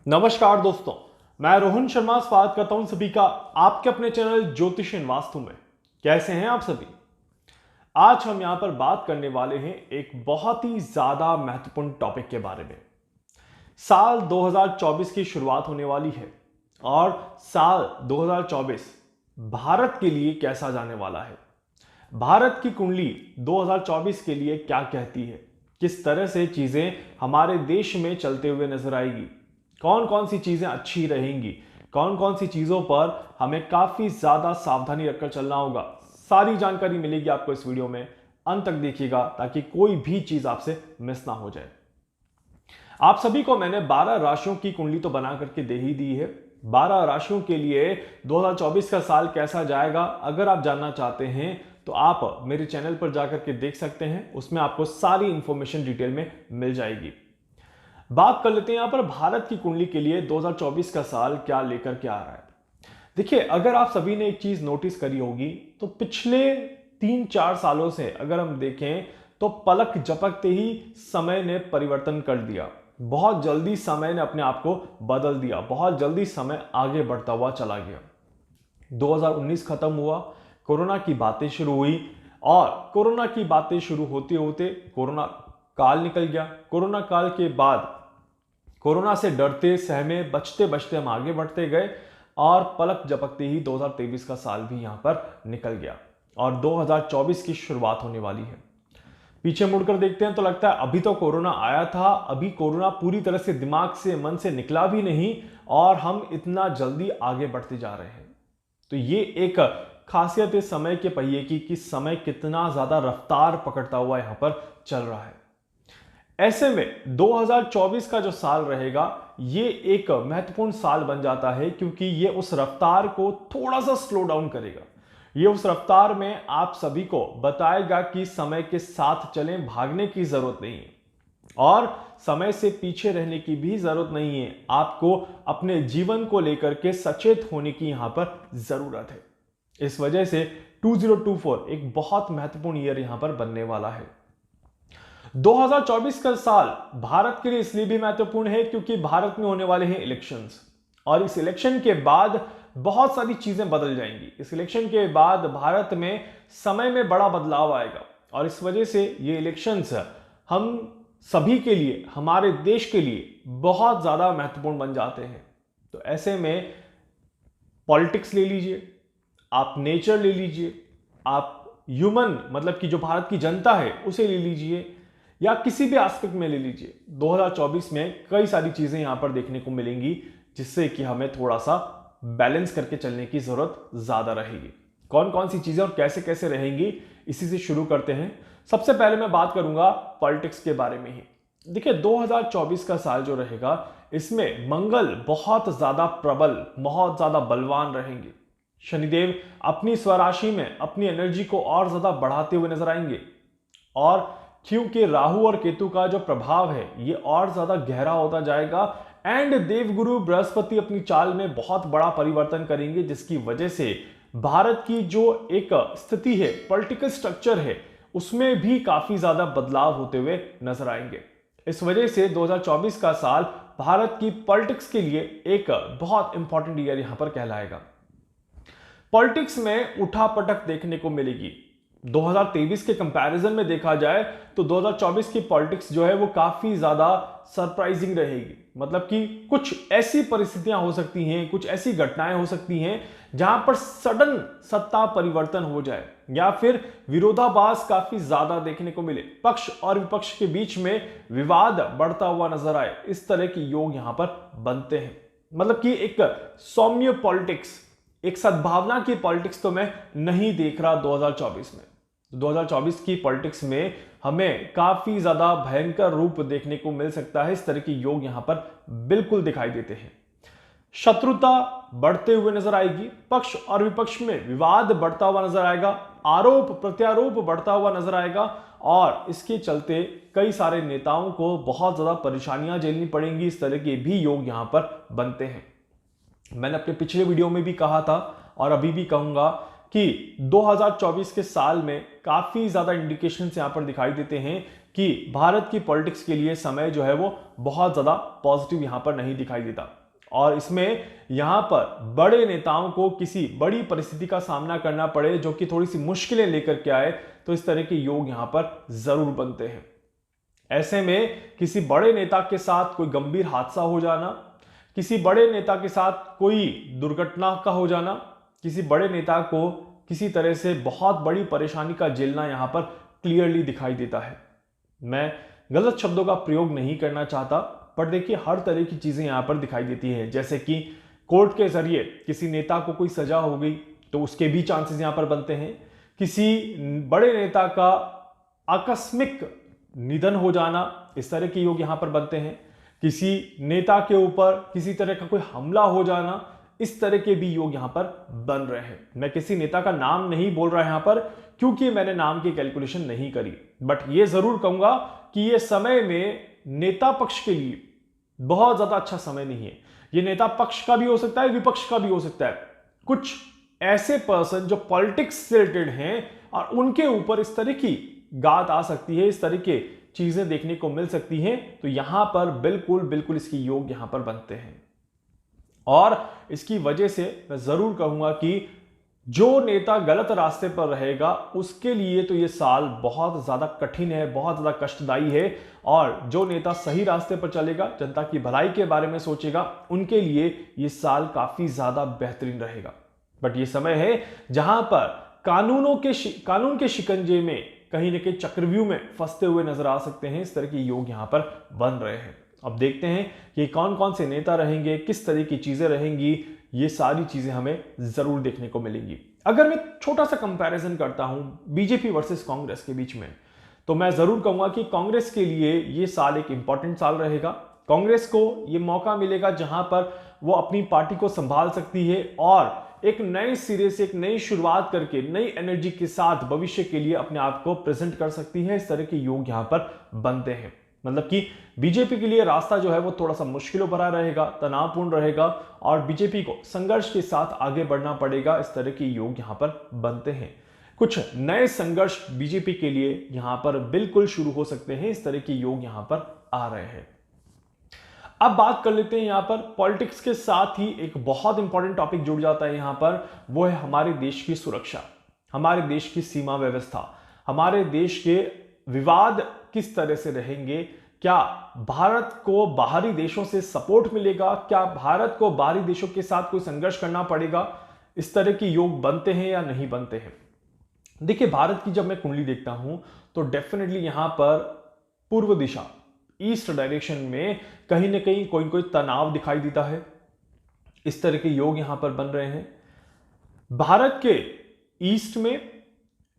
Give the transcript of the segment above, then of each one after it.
नमस्कार दोस्तों, मैं रोहन शर्मा स्वागत करता हूं सभी का आपके अपने चैनल ज्योतिष एंड वास्तु में। कैसे हैं आप सभी? आज हम यहां पर बात करने वाले हैं एक बहुत ही ज्यादा महत्वपूर्ण टॉपिक के बारे में। साल 2024 की शुरुआत होने वाली है और साल 2024 भारत के लिए कैसा जाने वाला है। भारत की कुंडली 2024 के लिए क्या कहती है, किस तरह से चीजें हमारे देश में चलते हुए नजर आएगी, कौन कौन सी चीजें अच्छी रहेंगी, कौन कौन सी चीजों पर हमें काफी ज्यादा सावधानी रखकर चलना होगा, सारी जानकारी मिलेगी आपको इस वीडियो में। अंत तक देखिएगा ताकि कोई भी चीज आपसे मिस ना हो जाए। आप सभी को मैंने 12 राशियों की कुंडली तो बना करके दे ही दी है। 12 राशियों के लिए 2024 का साल कैसा जाएगा अगर आप जानना चाहते हैं तो आप मेरे चैनल पर जाकर के देख सकते हैं, उसमें आपको सारी इंफॉर्मेशन डिटेल में मिल जाएगी। बात कर लेते हैं यहां पर भारत की कुंडली के लिए 2024 का साल क्या लेकर के आ रहा है। देखिए, अगर आप सभी ने एक चीज नोटिस करी होगी तो पिछले 3-4 सालों से अगर हम देखें तो पलक झपकते ही समय ने परिवर्तन कर दिया। बहुत जल्दी समय ने अपने आप को बदल दिया, बहुत जल्दी समय आगे बढ़ता हुआ चला गया। 2019 खत्म हुआ, कोरोना की बातें शुरू हुई और कोरोना की बातें शुरू होते होते कोरोना काल निकल गया। कोरोना काल के बाद कोरोना से डरते सहमे बचते बचते हम आगे बढ़ते गए और पलक झपकते ही 2023 का साल भी यहां पर निकल गया और 2024 की शुरुआत होने वाली है। पीछे मुड़कर देखते हैं तो लगता है अभी तो कोरोना आया था, अभी कोरोना पूरी तरह से दिमाग से मन से निकला भी नहीं और हम इतना जल्दी आगे बढ़ते जा रहे हैं। तो ये एक खासियत है समय के पहिए की कि समय कितना ज्यादा रफ्तार पकड़ता हुआ यहां पर चल रहा है। ऐसे में 2024 का जो साल रहेगा ये एक महत्वपूर्ण साल बन जाता है क्योंकि ये उस रफ्तार को थोड़ा सा स्लो डाउन करेगा। ये उस रफ्तार में आप सभी को बताएगा कि समय के साथ चलें, भागने की जरूरत नहीं है और समय से पीछे रहने की भी जरूरत नहीं है। आपको अपने जीवन को लेकर के सचेत होने की यहां पर जरूरत है। इस वजह से 2024 एक बहुत महत्वपूर्ण ईयर यहां पर बनने वाला है। 2024 का साल भारत के लिए इसलिए भी महत्वपूर्ण है क्योंकि भारत में होने वाले हैं इलेक्शंस और इस इलेक्शन के बाद बहुत सारी चीजें बदल जाएंगी। इस इलेक्शन के बाद भारत में समय में बड़ा बदलाव आएगा और इस वजह से ये इलेक्शंस हम सभी के लिए, हमारे देश के लिए बहुत ज्यादा महत्वपूर्ण बन जाते हैं। तो ऐसे में पॉलिटिक्स ले लीजिए, आप नेचर ले लीजिए, आप ह्यूमन मतलब कि जो भारत की जनता है उसे ले लीजिए या किसी भी एस्पेक्ट में ले लीजिए। 2024 में कई सारी चीजें यहां पर देखने को मिलेंगी जिससे कि हमें थोड़ा सा बैलेंस करके चलने की जरूरत ज्यादा रहेगी। कौन कौन सी चीजें और कैसे कैसे रहेंगी, इसी से शुरू करते हैं। सबसे पहले मैं बात करूंगा पॉलिटिक्स के बारे में ही। देखिए, 2024 का साल जो रहेगा इसमें मंगल बहुत ज्यादा प्रबल, बहुत ज्यादा बलवान रहेंगे। शनिदेव अपनी स्वराशि में अपनी एनर्जी को और ज्यादा बढ़ाते हुए नजर आएंगे और क्योंकि राहु और केतु का जो प्रभाव है ये और ज्यादा गहरा होता जाएगा एंड देवगुरु बृहस्पति अपनी चाल में बहुत बड़ा परिवर्तन करेंगे जिसकी वजह से भारत की जो एक स्थिति है, पॉलिटिकल स्ट्रक्चर है, उसमें भी काफी ज्यादा बदलाव होते हुए नजर आएंगे। इस वजह से 2024 का साल भारत की पॉलिटिक्स के लिए एक बहुत इंपॉर्टेंट ईयर यहां पर कहलाएगा। पॉलिटिक्स में उठापटक देखने को मिलेगी। 2023 के कंपैरिजन में देखा जाए तो 2024 की पॉलिटिक्स जो है वो काफी ज्यादा सरप्राइजिंग रहेगी। मतलब कि कुछ ऐसी परिस्थितियां हो सकती हैं, कुछ ऐसी घटनाएं हो सकती हैं जहां पर सडन सत्ता परिवर्तन हो जाए या फिर विरोधाभास काफी ज्यादा देखने को मिले, पक्ष और विपक्ष के बीच में विवाद बढ़ता हुआ नजर आए। इस तरह के योग यहां पर बनते हैं। मतलब कि एक सौम्य पॉलिटिक्स, एक सद्भावना की पॉलिटिक्स तो मैं नहीं देख रहा 2024 में। 2024 की पॉलिटिक्स में हमें काफी ज्यादा भयंकर रूप देखने को मिल सकता है। इस तरह के योग यहां पर बिल्कुल दिखाई देते हैं। शत्रुता बढ़ते हुए नजर आएगी, पक्ष और विपक्ष में विवाद बढ़ता हुआ नजर आएगा, आरोप प्रत्यारोप बढ़ता हुआ नजर आएगा और इसके चलते कई सारे नेताओं को बहुत ज्यादा परेशानियां झेलनी पड़ेंगी। इस तरह के भी योग यहां पर बनते हैं। मैंने अपने पिछले वीडियो में भी कहा था और अभी भी कहूंगा कि 2024 के साल में काफी ज्यादा इंडिकेशंस यहां पर दिखाई देते हैं कि भारत की पॉलिटिक्स के लिए समय जो है वो बहुत ज्यादा पॉजिटिव यहां पर नहीं दिखाई देता। और इसमें यहां पर बड़े नेताओं को किसी बड़ी परिस्थिति का सामना करना पड़े जो कि थोड़ी सी मुश्किलें लेकर के आए, तो इस तरह के योग यहां पर जरूर बनते हैं। ऐसे में किसी बड़े नेता के साथ कोई गंभीर हादसा हो जाना, किसी बड़े नेता के साथ कोई दुर्घटना का हो जाना, किसी बड़े नेता को किसी तरह से बहुत बड़ी परेशानी का झेलना यहां पर क्लियरली दिखाई देता है। मैं गलत शब्दों का प्रयोग नहीं करना चाहता, पर देखिए हर तरह की चीजें यहां पर दिखाई देती है। जैसे कि कोर्ट के जरिए किसी नेता को कोई सजा हो गई तो उसके भी चांसेस यहां पर बनते हैं। किसी बड़े नेता का आकस्मिक निधन हो जाना, इस तरह के योग यहां पर बनते हैं। किसी नेता के ऊपर किसी तरह का कोई हमला हो जाना, इस तरह के भी योग यहां पर बन रहे हैं। मैं किसी नेता का नाम नहीं बोल रहा यहां पर क्योंकि मैंने नाम की कैलकुलेशन नहीं करी, बट यह जरूर कहूंगा कि यह समय में नेता पक्ष के लिए बहुत ज्यादा अच्छा समय नहीं है। यह नेता पक्ष का भी हो सकता है, विपक्ष का भी हो सकता है। कुछ ऐसे पर्सन जो पॉलिटिक्स से रिलेटेड हैं और उनके ऊपर इस तरह की गात आ सकती है, इस तरह के चीजें देखने को मिल सकती हैं, तो यहां पर बिल्कुल बिल्कुल इसकी योग यहां पर बनते हैं। और इसकी वजह से मैं जरूर कहूंगा कि जो नेता गलत रास्ते पर रहेगा उसके लिए तो यह साल बहुत ज्यादा कठिन है, बहुत ज्यादा कष्टदायी है। और जो नेता सही रास्ते पर चलेगा, जनता की भलाई के बारे में सोचेगा, उनके लिए यह साल काफी ज्यादा बेहतरीन रहेगा। बट यह समय है जहां पर कानून के शिकंजे में कहीं न कहीं चक्रव्यूह में फंसते हुए नजर आ सकते हैं। इस तरह के योग यहां पर बन रहे हैं। अब देखते हैं कि कौन कौन से नेता रहेंगे, किस तरह की चीजें रहेंगी, ये सारी चीजें हमें जरूर देखने को मिलेंगी। अगर मैं छोटा सा कंपैरिजन करता हूं बीजेपी वर्सेस कांग्रेस के बीच में, तो मैं जरूर कहूंगा कि कांग्रेस के लिए यह साल एक इंपॉर्टेंट साल रहेगा। कांग्रेस को यह मौका मिलेगा जहां पर वो अपनी पार्टी को संभाल सकती है और एक नए सिरे से एक नई शुरुआत करके नई एनर्जी के साथ भविष्य के लिए अपने आप को प्रेजेंट कर सकती है। इस तरह के योग यहां पर बनते हैं। मतलब कि बीजेपी के लिए रास्ता जो है वो थोड़ा सा मुश्किलों भरा रहेगा, तनावपूर्ण रहेगा और बीजेपी को संघर्ष के साथ आगे बढ़ना पड़ेगा। इस तरह के योग यहां पर बनते हैं। कुछ नए संघर्ष बीजेपी के लिए यहां पर बिल्कुल शुरू हो सकते हैं। इस तरह के योग यहां पर आ रहे हैं। अब बात कर लेते हैं यहां पर पॉलिटिक्स के साथ ही एक बहुत इंपॉर्टेंट टॉपिक जुड़ जाता है यहां पर, वो है हमारे देश की सुरक्षा, हमारे देश की सीमा व्यवस्था, हमारे देश के विवाद किस तरह से रहेंगे। क्या भारत को बाहरी देशों से सपोर्ट मिलेगा? क्या भारत को बाहरी देशों के साथ कोई संघर्ष करना पड़ेगा? इस तरह के योग बनते हैं या नहीं बनते हैं? देखिए, भारत की जब मैं कुंडली देखता हूं तो डेफिनेटली यहां पर पूर्व दिशा, ईस्ट डायरेक्शन में कहीं ना कहीं कोई कोई तनाव दिखाई देता है। इस तरह के योग यहां पर बन रहे हैं। भारत के ईस्ट में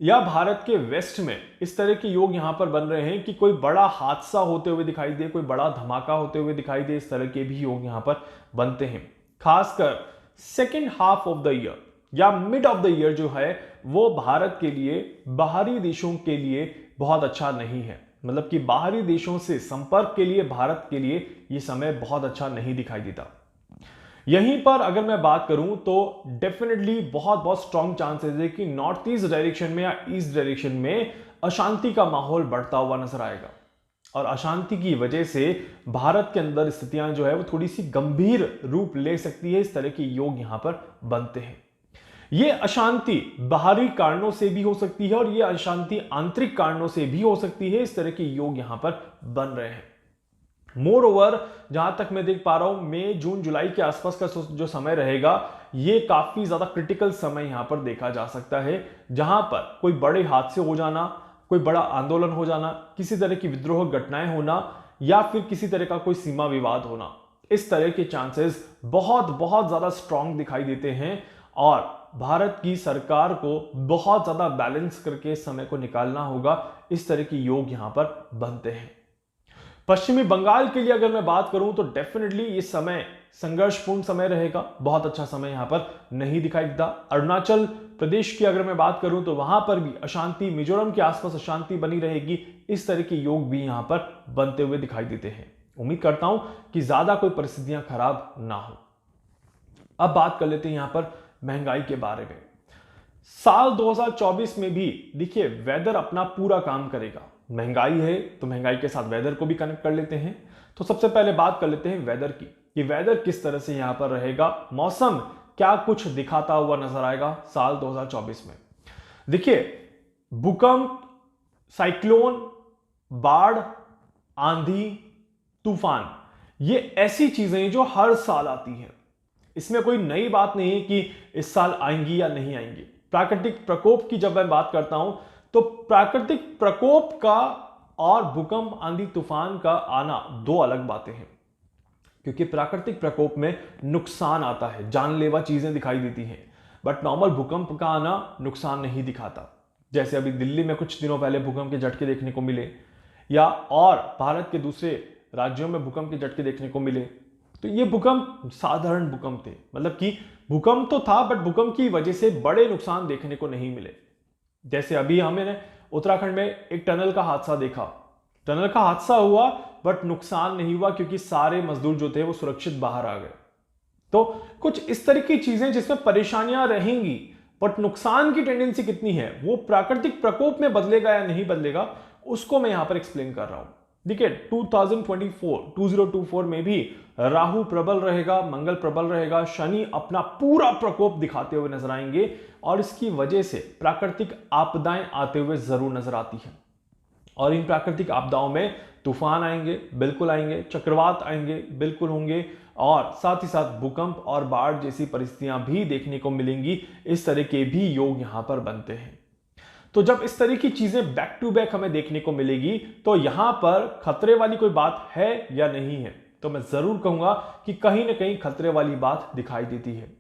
या भारत के वेस्ट में इस तरह के योग यहां पर बन रहे हैं कि कोई बड़ा हादसा होते हुए दिखाई दे, कोई बड़ा धमाका होते हुए दिखाई दे। इस तरह के भी योग यहां पर बनते हैं। खासकर second half of the year या मिड ऑफ द ईयर जो है वो भारत के लिए, बाहरी देशों के लिए बहुत अच्छा नहीं है। मतलब कि बाहरी देशों से संपर्क के लिए भारत के लिए यह समय बहुत अच्छा नहीं दिखाई देता। यहीं पर अगर मैं बात करूं तो डेफिनेटली बहुत स्ट्रॉन्ग चांसेस है कि नॉर्थ ईस्ट डायरेक्शन में या ईस्ट डायरेक्शन में अशांति का माहौल बढ़ता हुआ नजर आएगा। और अशांति की वजह से भारत के अंदर स्थितियां जो है वो थोड़ी सी गंभीर रूप ले सकती है। इस तरह के योग यहां पर बनते हैं। यह अशांति बाहरी कारणों से भी हो सकती है और यह अशांति आंतरिक कारणों से भी हो सकती है। इस तरह के योग यहां पर बन रहे हैं। मोर ओवर, जहां तक मैं देख पा रहा हूं, मई जून जुलाई के आसपास का जो समय रहेगा यह काफी ज्यादा क्रिटिकल समय यहां पर देखा जा सकता है, जहां पर कोई बड़े हादसे हो जाना, कोई बड़ा आंदोलन हो जाना, किसी तरह की विद्रोह घटनाएं होना या फिर किसी तरह का कोई सीमा विवाद होना। इस तरह के चांसेस बहुत ज्यादा स्ट्रांग दिखाई देते हैं और भारत की सरकार को बहुत ज्यादा बैलेंस करके इस समय को निकालना होगा। इस तरह के योग यहां पर बनते हैं। पश्चिमी बंगाल के लिए अगर मैं बात करूं तो डेफिनेटली ये समय संघर्षपूर्ण समय रहेगा, बहुत अच्छा समय यहां पर नहीं दिखाई देता। अरुणाचल प्रदेश की अगर मैं बात करूं तो वहां पर भी अशांति, मिजोरम के आसपास अशांति बनी रहेगी। इस तरह के योग भी यहां पर बनते हुए दिखाई देते हैं। उम्मीद करता हूं कि ज्यादा कोई परिस्थितियां खराब ना हो। अब बात कर लेते हैं यहां पर महंगाई के बारे में। साल 2024 में भी देखिए वेदर अपना पूरा काम करेगा। महंगाई है तो महंगाई के साथ वेदर को भी कनेक्ट कर लेते हैं। तो सबसे पहले बात कर लेते हैं वेदर की, कि वेदर किस तरह से यहां पर रहेगा, मौसम क्या कुछ दिखाता हुआ नजर आएगा साल 2024 में। देखिए भूकंप, साइक्लोन, बाढ़, आंधी, तूफान, ये ऐसी चीजें हैं जो हर साल आती हैं। इसमें कोई नई बात नहीं है कि इस साल आएंगी या नहीं आएंगी। प्राकृतिक प्रकोप की जब मैं बात करता हूं तो प्राकृतिक प्रकोप का और भूकंप, आंधी, तूफान का आना दो अलग बातें हैं। क्योंकि प्राकृतिक प्रकोप में नुकसान आता है, जानलेवा चीजें दिखाई देती हैं, बट नॉर्मल भूकंप का आना नुकसान नहीं दिखाता। जैसे अभी दिल्ली में कुछ दिनों पहले भूकंप के झटके देखने को मिले, या और भारत के दूसरे राज्यों में भूकंप के झटके देखने को मिले। तो ये भूकंप साधारण भूकंप थे, मतलब कि भूकंप तो था बट भूकंप की वजह से बड़े नुकसान देखने को नहीं मिले। जैसे अभी हमने उत्तराखंड में एक टनल का हादसा देखा, टनल का हादसा हुआ बट नुकसान नहीं हुआ क्योंकि सारे मजदूर जो थे वो सुरक्षित बाहर आ गए। तो कुछ इस तरह की चीजें जिसमें परेशानियां रहेंगी बट नुकसान की टेंडेंसी कितनी है, वो प्राकृतिक प्रकोप में बदलेगा या नहीं बदलेगा, उसको मैं यहां पर एक्सप्लेन कर रहा हूं। देखिए 2024 में भी राहु प्रबल रहेगा, मंगल प्रबल रहेगा, शनि अपना पूरा प्रकोप दिखाते हुए नजर आएंगे और इसकी वजह से प्राकृतिक आपदाएं आते हुए जरूर नजर आती हैं। और इन प्राकृतिक आपदाओं में तूफान आएंगे, बिल्कुल आएंगे, चक्रवात आएंगे, बिल्कुल होंगे, और साथ ही साथ भूकंप और बाढ़ जैसी परिस्थितियां भी देखने को मिलेंगी। इस तरह के भी योग यहां पर बनते हैं। तो जब इस तरह की चीजें बैक टू बैक हमें देखने को मिलेगी तो यहां पर खतरे वाली कोई बात है या नहीं है, तो मैं जरूर कहूंगा कि कहीं ना कहीं खतरे वाली बात दिखाई देती है।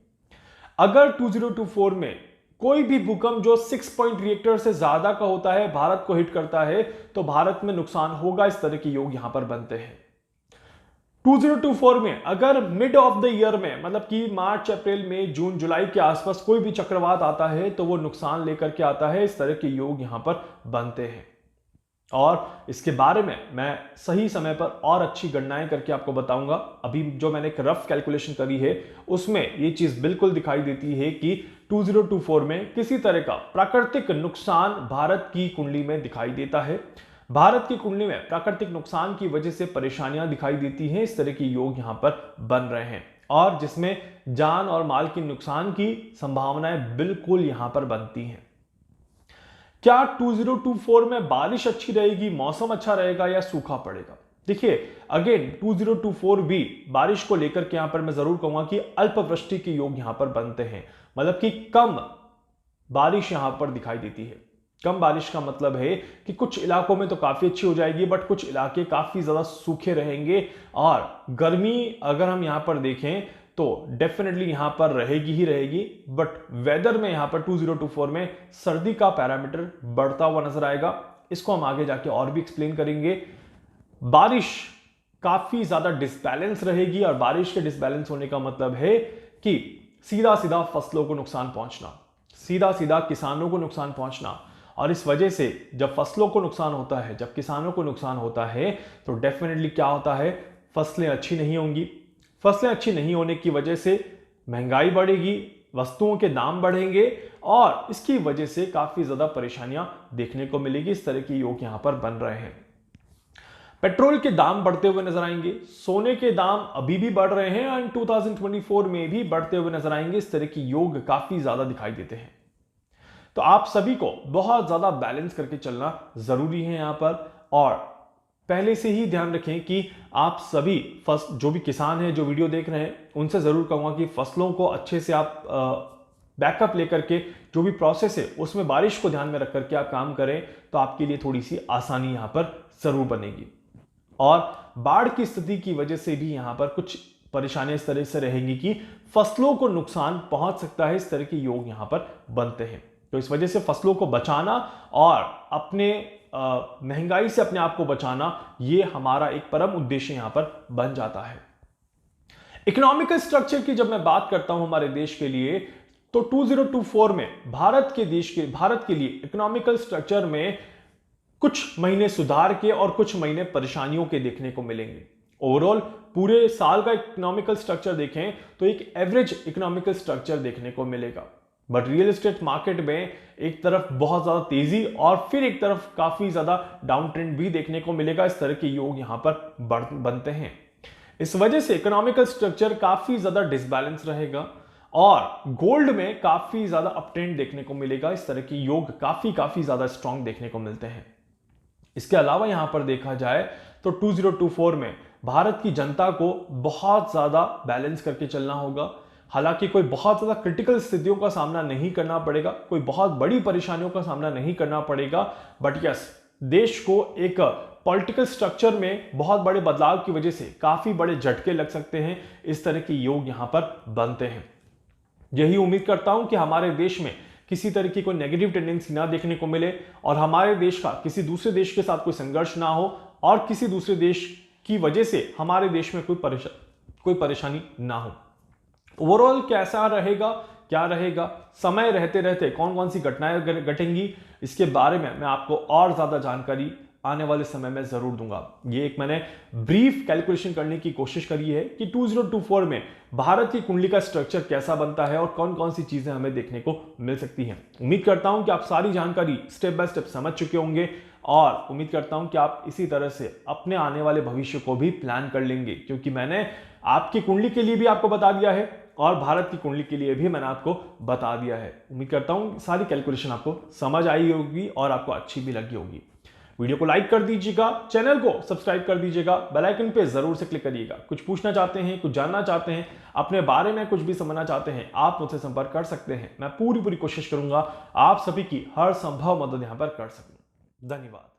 अगर 2024 में कोई भी भूकंप जो 6 पॉइंट रिएक्टर से ज्यादा का होता है, भारत को हिट करता है, तो भारत में नुकसान होगा। इस तरह के योग यहां पर बनते हैं। 2024 में अगर मिड ऑफ द ईयर में, मतलब कि मार्च, अप्रैल, मई, जून, जुलाई के आसपास कोई भी चक्रवात आता है तो वो नुकसान लेकर के आता है। इस तरह के योग यहां पर बनते हैं और इसके बारे में मैं सही समय पर और अच्छी गणनाएं करके आपको बताऊंगा। अभी जो मैंने एक रफ कैलकुलेशन करी है उसमें ये चीज बिल्कुल दिखाई देती है कि 2024 में किसी तरह का प्राकृतिक नुकसान भारत की कुंडली में दिखाई देता है। भारत की कुंडली में प्राकृतिक नुकसान की वजह से परेशानियां दिखाई देती हैं। इस तरह के योग यहां पर बन रहे हैं और जिसमें जान और माल के नुकसान की संभावनाएं बिल्कुल यहां पर बनती हैं। क्या 2024 में बारिश अच्छी रहेगी, मौसम अच्छा रहेगा या सूखा पड़ेगा? देखिए अगेन 2024 भी बारिश को लेकर के यहां पर मैं जरूर कहूंगा कि अल्पवृष्टि के योग यहां पर बनते हैं, मतलब कि कम बारिश यहां पर दिखाई देती है। कम बारिश का मतलब है कि कुछ इलाकों में तो काफी अच्छी हो जाएगी बट कुछ इलाके काफी ज्यादा सूखे रहेंगे। और गर्मी अगर हम यहां पर देखें तो डेफिनेटली यहां पर रहेगी ही रहेगी, बट वेदर में यहां पर 2024 में सर्दी का पैरामीटर बढ़ता हुआ नजर आएगा। इसको हम आगे जाके और भी एक्सप्लेन करेंगे। बारिश काफी ज्यादा डिसबैलेंस रहेगी और बारिश के डिसबैलेंस होने का मतलब है कि सीधा सीधा फसलों को नुकसान पहुंचना, सीधा सीधा किसानों को नुकसान पहुंचना। और इस वजह से जब फसलों को नुकसान होता है, जब किसानों को नुकसान होता है तो डेफिनेटली क्या होता है, फसलें अच्छी नहीं होंगी। फसलें अच्छी नहीं होने की वजह से महंगाई बढ़ेगी, वस्तुओं के दाम बढ़ेंगे और इसकी वजह से काफी ज्यादा परेशानियां देखने को मिलेगी। इस तरह के योग यहां पर बन रहे हैं। पेट्रोल के दाम बढ़ते हुए नजर आएंगे, सोने के दाम अभी भी बढ़ रहे हैं और 2024 में भी बढ़ते हुए नजर आएंगे। इस तरह की योग काफी ज्यादा दिखाई देते हैं। तो आप सभी को बहुत ज्यादा बैलेंस करके चलना जरूरी है यहां पर। और पहले से ही ध्यान रखें कि आप सभी जो भी किसान हैं जो वीडियो देख रहे हैं, उनसे जरूर कहूंगा कि फसलों को अच्छे से आप बैकअप लेकर के जो भी प्रोसेस है उसमें बारिश को ध्यान में रख करके आप काम करें तो आपके लिए थोड़ी सी आसानी यहां पर जरूर बनेगी। और बाढ़ की स्थिति की वजह से भी यहां पर कुछ परेशानियां इस तरह से रहेंगी कि फसलों को नुकसान पहुंच सकता है। इस तरह के योग यहां पर बनते हैं। तो इस वजह से फसलों को बचाना और अपने महंगाई से अपने आप को बचाना, ये हमारा एक परम उद्देश्य यहां पर बन जाता है। इकोनॉमिकल स्ट्रक्चर की जब मैं बात करता हूं हमारे देश के लिए, तो 2024 में भारत के लिए इकोनॉमिकल स्ट्रक्चर में कुछ महीने सुधार के और कुछ महीने परेशानियों के देखने को मिलेंगे। ओवरऑल पूरे साल का इकोनॉमिकल स्ट्रक्चर देखें तो एक एवरेज इकोनॉमिकल स्ट्रक्चर देखने को मिलेगा। बट रियल एस्टेट मार्केट में एक तरफ बहुत ज्यादा तेजी और फिर एक तरफ काफी ज्यादा डाउन ट्रेंड भी देखने को मिलेगा। इस तरह के योग यहां पर बनते हैं। इस वजह से इकोनॉमिकल स्ट्रक्चर काफी ज्यादा डिसबैलेंस रहेगा और गोल्ड में काफी ज्यादा अप ट्रेंड देखने को मिलेगा। इस तरह के योग काफी ज्यादा स्ट्रांग देखने को मिलते हैं। इसके अलावा यहां पर देखा जाए तो 2024 में भारत की जनता को बहुत ज्यादा बैलेंस करके चलना होगा। हालांकि कोई बहुत ज्यादा क्रिटिकल स्थितियों का सामना नहीं करना पड़ेगा, कोई बहुत बड़ी परेशानियों का सामना नहीं करना पड़ेगा, बट यस, देश को एक पॉलिटिकल स्ट्रक्चर में बहुत बड़े बदलाव की वजह से काफी बड़े झटके लग सकते हैं। इस तरह के योग यहां पर बनते हैं। यही उम्मीद करता हूं कि हमारे देश में किसी तरह की कोई नेगेटिव टेंडेंसी ना देखने को मिले और हमारे देश का किसी दूसरे देश के साथ कोई संघर्ष ना हो और किसी दूसरे देश की वजह से हमारे देश में कोई परेशानी ना हो। ओवरऑल कैसा रहेगा, क्या रहेगा, समय रहते रहते कौन कौन सी घटनाएं घटेंगी, इसके बारे में मैं आपको और ज्यादा जानकारी आने वाले समय में जरूर दूंगा। ये एक मैंने ब्रीफ कैलकुलेशन करने की कोशिश करी है कि 2024 में भारत की कुंडली का स्ट्रक्चर कैसा बनता है और कौन कौन सी चीजें हमें देखने को मिल सकती हैं। उम्मीद करता हूं कि आप सारी जानकारी स्टेप बाय स्टेप समझ चुके होंगे और उम्मीद करता हूं कि आप इसी तरह से अपने आने वाले भविष्य को भी प्लान कर लेंगे, क्योंकि मैंने आपकी कुंडली के लिए भी आपको बता दिया है और भारत की कुंडली के लिए भी मैंने आपको बता दिया है। उम्मीद करता हूं सारी कैलकुलेशन आपको समझ आई होगी और आपको अच्छी भी लगी होगी। वीडियो को लाइक कर दीजिएगा, चैनल को सब्सक्राइब कर दीजिएगा, बेल आइकन पे जरूर से क्लिक करिएगा। कुछ पूछना चाहते हैं, कुछ जानना चाहते हैं, अपने बारे में कुछ भी समझना चाहते हैं, आप मुझसे संपर्क कर सकते हैं। मैं पूरी कोशिश करूंगा आप सभी की हर संभव मदद यहां पर कर सकूं। धन्यवाद।